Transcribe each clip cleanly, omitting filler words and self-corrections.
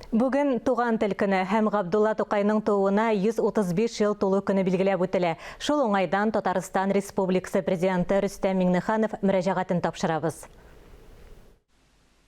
Бүген туган тел көне һәм Габдулла Тукайның тууына 135 ел тулу көне билгеләп үтелә. Шул уңайдан Татарстан Республикасы президенты Рөстәм Миңнеханов мөрәҗәгатен тапшырабыз.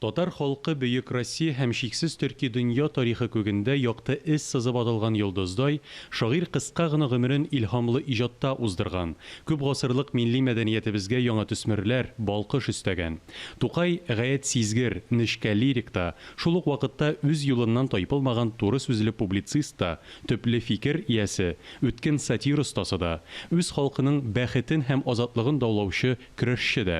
Татар халкы бөек Россия һәм шиксез төрки дөнья тарихы күгендә якты эз сызып атылган йолдыздай, шагыйрь кыска гына гомерен илһамлы иҗатта уздырган. Күп гасырлык милли мәдәниятебезгә яңа төсмерләр, балкыш өстәгән. Тукай гаять сизгер, нечкә лирикта, шул ук вакытта үз юлыннан тайпылмаган туры сүзле публицист та, төпле фикер иясе, үткен сатир остасы да, үз халкының бәхетен һәм азатлыгын даулаучы көрәшче дә.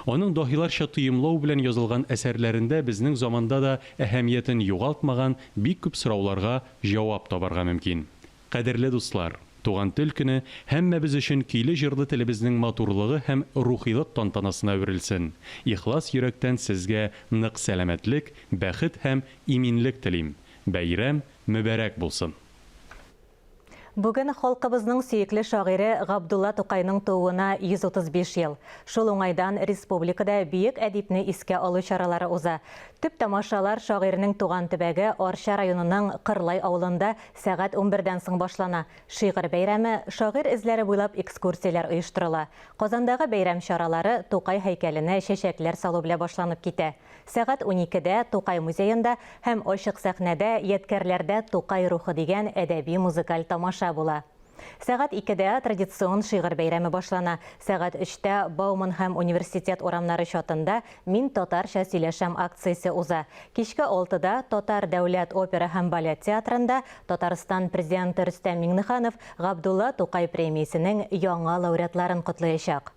Аның даһиларча тоемлау белән язылган әсәрләр безнең заманда да әһәмиятен югалтмаган бик күп сорауларга җавап табарга мөмкин. Кадерле дуслар, туган тел көне һәммәбез өчен көйле җырлы телебезнең матурлыгы һәм рухилык тантанасына әверелсен. Ихлас йөрәктән сезгә нык сәламәтлек, бәхет һәм иминлек телим. Бәйрәм мөбарәк булсын. Бүген халкыбызның сөекле шагыйре Габдулла Тукайның тууына 135 ел. Шул уңайдан республикада бийек әдипне искә алу чаралары уза. Төп тамашалар шагыйренең туган төбәге Арча районының Кырлай авылында сәгать 11-дән соң башлана. Шигырь бәйрәме, шагыйрь эзләре буйлап экскурсияләр оештырыла. Казандагы бәйрәм чаралары Тукай һәйкәленә чәчәкләр салу белән башланып китә. Сәгать 12-дә Тукай музеенда һәм ачык сәхнәдә ядкәрләрдә Тукай рухы дигән әдәби музыкаль тамаша була. Сәгать 2-дә традицион шигырь бәйрәме башлана. Сәгать 3-тә Бауман һәм университет урамнары чатында «Мин татарча сөйләшәм» акциясе уза. Кичке 6-да Татар дәүләт опера һәм балет театрында Татарстан президенты Рөстәм Миңнеханов Габдулла Тукай премиясенең яңа лауреатларын котлаячак.